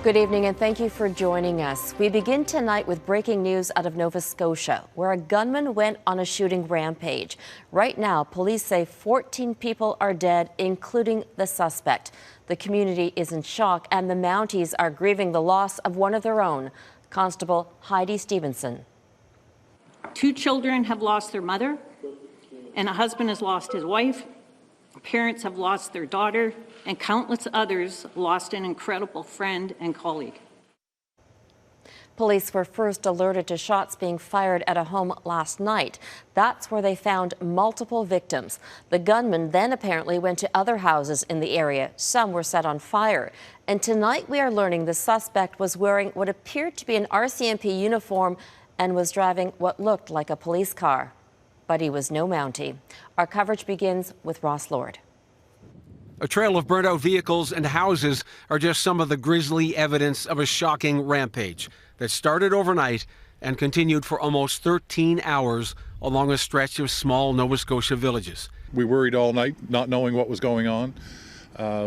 Good evening and thank you for joining us. We begin tonight with breaking news out of Nova Scotia, where a gunman went on a shooting rampage. Right now, police say 14 people are dead, including the suspect. The community is in shock and the Mounties are grieving the loss of one of their own. Constable Heidi Stephenson. 2 children have lost their mother, and a husband has lost his wife. Parents have lost their daughter, and countless others lost an incredible friend and colleague. Police were first alerted to shots being fired at a home last night. That's where they found multiple victims. The gunman then apparently went to other houses in the area. Some were set on fire. And tonight we are learning the suspect was wearing what appeared to be an RCMP uniform and was driving what looked like a police car. But he was no Mountie. Our coverage begins with Ross Lord. A trail of burnt-out vehicles and houses are just some of the grisly evidence of a shocking rampage that started overnight and continued for almost 13 hours along a stretch of small Nova Scotia villages. We worried all night, not knowing what was going on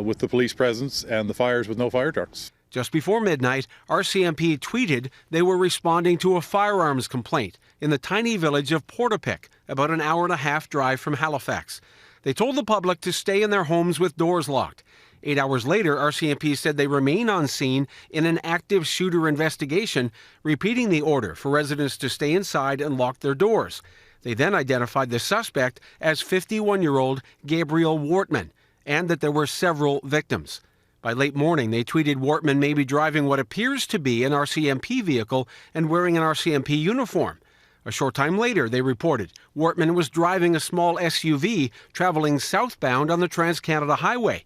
with the police presence and the fires with no fire trucks. Just before midnight, RCMP tweeted they were responding to a firearms complaint in the tiny village of Portapic, about an hour-and-a-half drive from Halifax. They told the public to stay in their homes with doors locked. 8 hours later, RCMP said they remain on scene in an active shooter investigation, repeating the order for residents to stay inside and lock their doors. They then identified the suspect as 51-year-old Gabriel Wortman, and that there were several victims. By late morning, they tweeted Wortman may be driving what appears to be an RCMP vehicle and wearing an RCMP uniform. A short time later, they reported Wortman was driving a small SUV traveling southbound on the Trans-Canada Highway.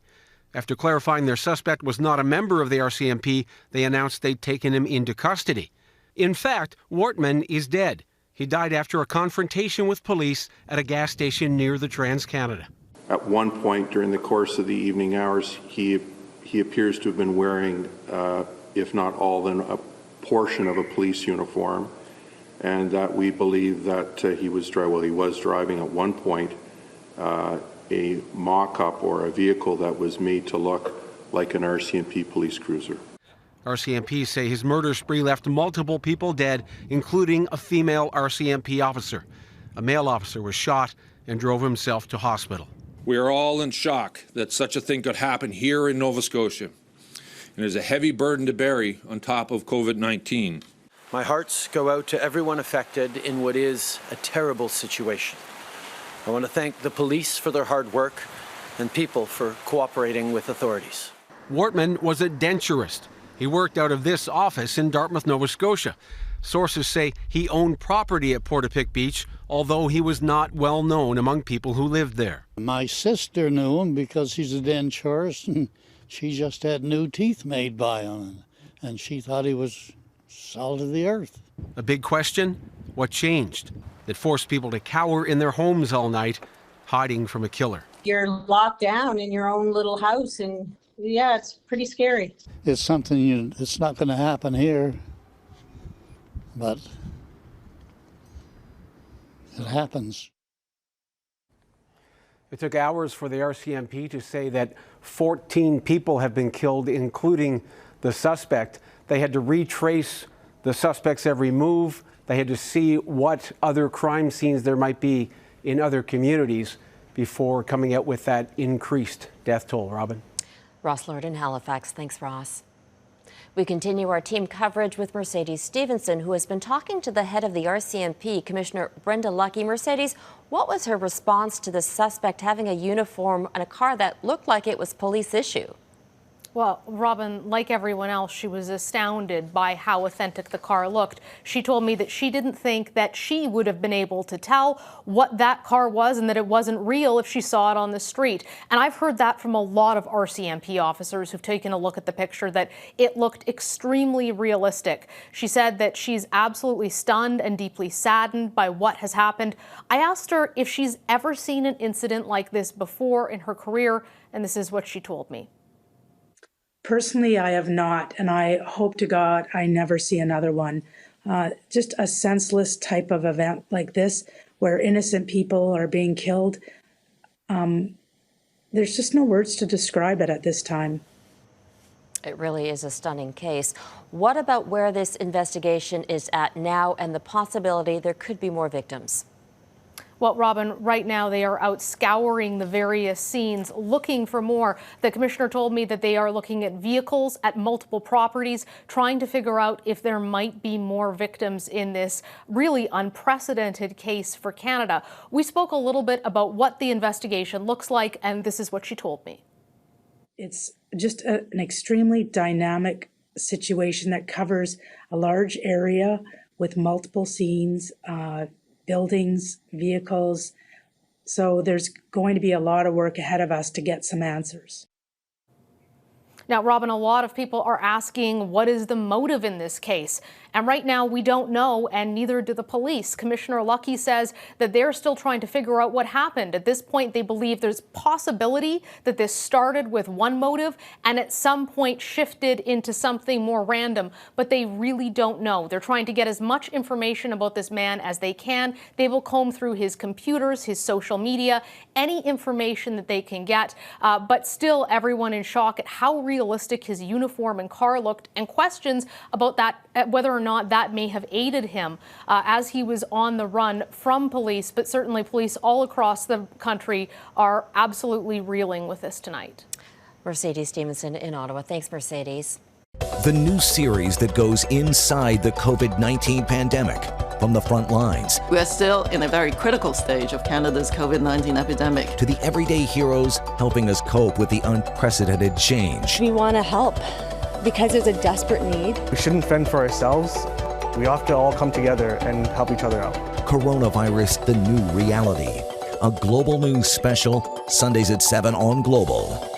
After clarifying their suspect was not a member of the RCMP, they announced they'd taken him into custody. In fact, Wortman is dead. He died after a confrontation with police at a gas station near the Trans-Canada. At one point during the course of the evening hours, he appears to have been wearing, if not all, then a portion of a police uniform, and that we believe that he was driving at one point a mock-up or a vehicle that was made to look like an RCMP police cruiser. RCMP say his murder spree left multiple people dead, including a female RCMP officer. A male officer was shot and drove himself to hospital. We are all in shock that such a thing could happen here in Nova Scotia. It is a heavy burden to bear on top of COVID-19. My hearts go out to everyone affected in what is a terrible situation. I want to thank the police for their hard work and people for cooperating with authorities. Wortman was a denturist. He worked out of this office in Dartmouth, Nova Scotia. Sources say he owned property at Portapic Beach, although he was not well known among people who lived there. My sister knew him because he's a denturist, and she just had new teeth made by him, and she thought he was salt of the earth. A big question: what changed that forced people to cower in their homes all night, hiding from a killer? You're locked down in your own little house, and yeah, it's pretty scary. It's something it's not going to happen here, but it happens. It took hours for the RCMP to say that 14 people have been killed, including the suspect. They had to retrace the suspect's every move. They had to see what other crime scenes there might be in other communities before coming out with that increased death toll. Robin? Ross Lord in Halifax. Thanks, Ross. We continue our team coverage with Mercedes Stephenson, who has been talking to the head of the RCMP, Commissioner Brenda Lucki. Mercedes, what was her response to the suspect having a uniform and a car that looked like it was police issue? Well, Robin, like everyone else, she was astounded by how authentic the car looked. She told me that she didn't think that she would have been able to tell what that car was and that it wasn't real if she saw it on the street. And I've heard that from a lot of RCMP officers who've taken a look at the picture, that it looked extremely realistic. She said that she's absolutely stunned and deeply saddened by what has happened. I asked her if she's ever seen an incident like this before in her career, and this is what she told me. Personally, I have not, and I hope to God I never see another one. Just a senseless type of event like this, where innocent people are being killed. There's just no words to describe it at this time. It really is a stunning case. What about where this investigation is at now and the possibility there could be more victims? Well, Robin, right now they are out scouring the various scenes looking for more. The commissioner told me that they are looking at vehicles at multiple properties, trying to figure out if there might be more victims in this really unprecedented case for Canada. We spoke a little bit about what the investigation looks like, and this is what she told me. It's just an extremely dynamic situation that covers a large area with multiple scenes, buildings, vehicles. So there's going to be a lot of work ahead of us to get some answers. Now, Robin, a lot of people are asking, what is the motive in this case? And right now, we don't know, and neither do the police. Commissioner Lucky says that they're still trying to figure out what happened. At this point, they believe there's possibility that this started with one motive and at some point shifted into something more random, but they really don't know. They're trying to get as much information about this man as they can. They will comb through his computers, his social media, any information that they can get, but still everyone in shock at how realistic his uniform and car looked, and questions about that, whether or not that may have aided him as he was on the run from police. But certainly police all across the country are absolutely reeling with this tonight. Mercedes Stephenson in Ottawa. Thanks, Mercedes. The new series that goes inside the COVID-19 pandemic from the front lines. We're still in a very critical stage of Canada's COVID-19 epidemic. To the everyday heroes helping us cope with the unprecedented change. We want to help because there's a desperate need. We shouldn't fend for ourselves. We have to all come together and help each other out. Coronavirus, the new reality. A Global News special, Sundays at 7 on Global.